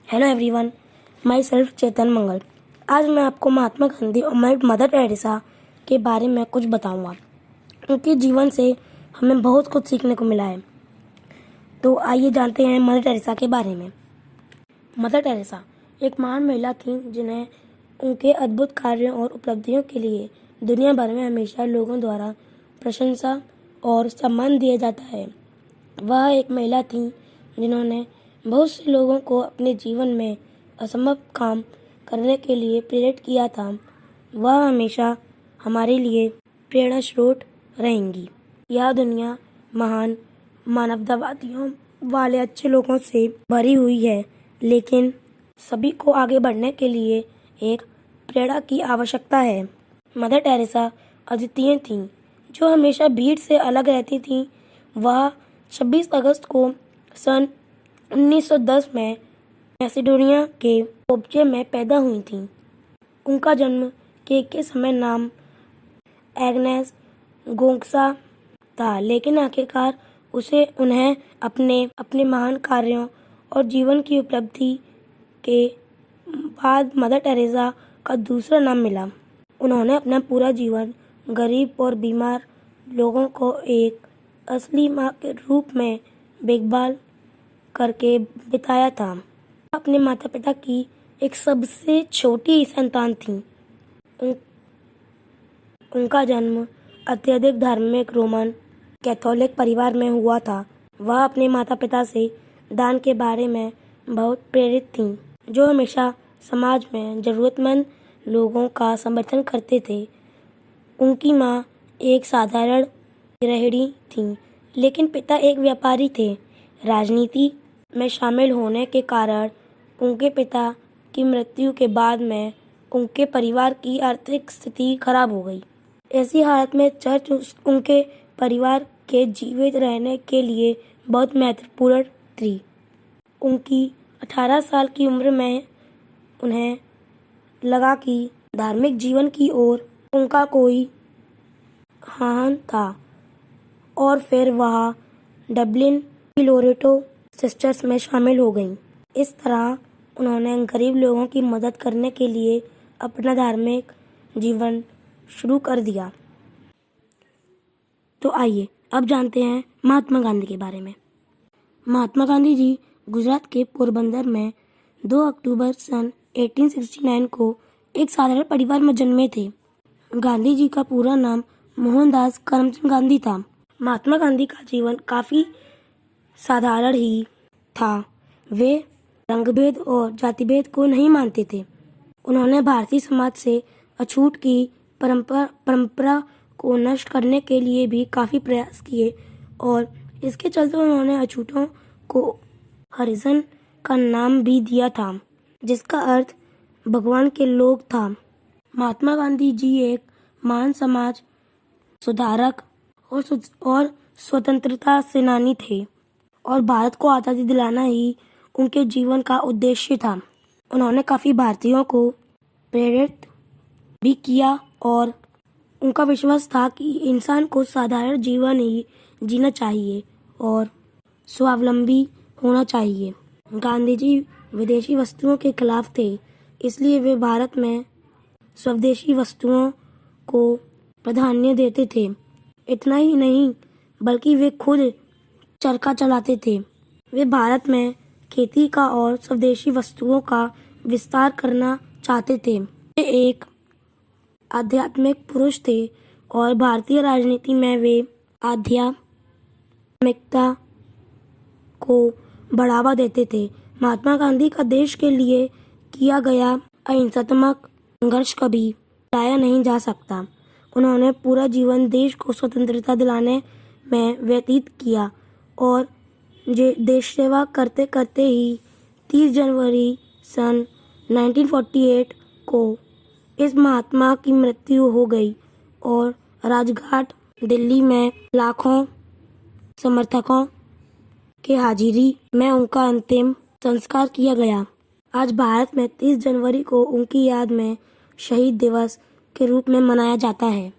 Hello everyone, my self चेतन मंगल। आज मैं आपको महात्मा गांधी और मदर टेरेसा के बारे में कुछ बताऊंगा। उनके जीवन से हमें बहुत कुछ सीखने को मिला है। तो आइए जानते हैं मदर टेरेसा के बारे में। मदर टेरेसा एक महान महिला थी जिन्हें उनके अद्भुत कार्यों और उपलब्धियों के लिए दुनिया भर में हमेशा लोगों द्वारा प्रशंसा और सम्मान दिया जाता है। वह एक महिला थी जिन्होंने बहुत से लोगों को अपने जीवन में असंभव काम करने के लिए प्रेरित किया था। वह हमेशा हमारे लिए प्रेरणा स्रोत रहेंगी। यह दुनिया महान मानवतावादियों वाले अच्छे लोगों से भरी हुई है, लेकिन सभी को आगे बढ़ने के लिए एक प्रेरणा की आवश्यकता है। मदर टेरेसा अद्वितीय थीं, जो हमेशा भीड़ से अलग रहती थीं। वह 26 अगस्त को सन 1910 में मैसेडोनिया के कोप्चे में पैदा हुई थीं। उनका जन्म केक के समय नाम एग्नेस गोंगसा था, लेकिन आखिरकार उन्हें अपने महान कार्यों और जीवन की उपलब्धि के बाद मदर टेरेसा का दूसरा नाम मिला। उन्होंने अपना पूरा जीवन गरीब और बीमार लोगों को एक असली माँ के रूप में देखभाल करके बिताया था। अपने माता पिता की एक सबसे छोटी संतान थी। उनका जन्म अत्यधिक धार्मिक रोमन कैथोलिक परिवार में हुआ था। वह अपने माता पिता से दान के बारे में बहुत प्रेरित थीं, जो हमेशा समाज में जरूरतमंद लोगों का समर्थन करते थे। उनकी माँ एक साधारण गृहिणी थीं, लेकिन पिता एक व्यापारी थे। राजनीति में शामिल होने के कारण उनके पिता की मृत्यु के बाद में उनके परिवार की आर्थिक स्थिति खराब हो गई। ऐसी हालत में चर्च उनके परिवार के जीवित रहने के लिए बहुत महत्वपूर्ण थी। उनकी 18 साल की उम्र में उन्हें लगा कि धार्मिक जीवन की ओर उनका कोई हाँ था, और फिर वह डबलिन की लोरेटो सिस्टर्स में शामिल हो गईं। इस तरह उन्होंने गरीब लोगों की मदद करने के लिए अपना धार्मिक जीवन शुरू कर दिया। तो आइए अब जानते हैं महात्मा गांधी के बारे में। महात्मा गांधी जी गुजरात के पोरबंदर में 2 अक्टूबर सन 1869 को एक साधारण परिवार में जन्मे थे। गांधी जी का पूरा नाम मोहनदास करमचंद गांधी था। महात्मा गांधी का जीवन काफी साधारण ही था। वे रंगभेद और जातिभेद को नहीं मानते थे। उन्होंने भारतीय समाज से अछूत की परंपरा को नष्ट करने के लिए भी काफी प्रयास किए, और इसके चलते उन्होंने अछूतों को हरिजन का नाम भी दिया था, जिसका अर्थ भगवान के लोग था। महात्मा गांधी जी एक महान समाज सुधारक और स्वतंत्रता सेनानी थे, और भारत को आज़ादी दिलाना ही उनके जीवन का उद्देश्य था। उन्होंने काफ़ी भारतीयों को प्रेरित भी किया, और उनका विश्वास था कि इंसान को साधारण जीवन ही जीना चाहिए और स्वावलंबी होना चाहिए। गांधी जी विदेशी वस्तुओं के खिलाफ थे, इसलिए वे भारत में स्वदेशी वस्तुओं को प्राधान्य देते थे। इतना ही नहीं, बल्कि वे खुद चरखा चलाते थे। वे भारत में खेती का और स्वदेशी वस्तुओं का विस्तार करना चाहते थे। वे एक आध्यात्मिक पुरुष थे, और भारतीय राजनीति में वे आध्यात्मिकता को बढ़ावा देते थे। महात्मा गांधी का देश के लिए किया गया अहिंसात्मक संघर्ष कभी भुलाया नहीं जा सकता। उन्होंने पूरा जीवन देश को स्वतंत्रता दिलाने में व्यतीत किया, और देश सेवा करते करते ही 30 जनवरी सन 1948 को इस महात्मा की मृत्यु हो गई, और राजघाट दिल्ली में लाखों समर्थकों के हाजिरी में उनका अंतिम संस्कार किया गया। आज भारत में 30 जनवरी को उनकी याद में शहीद दिवस के रूप में मनाया जाता है।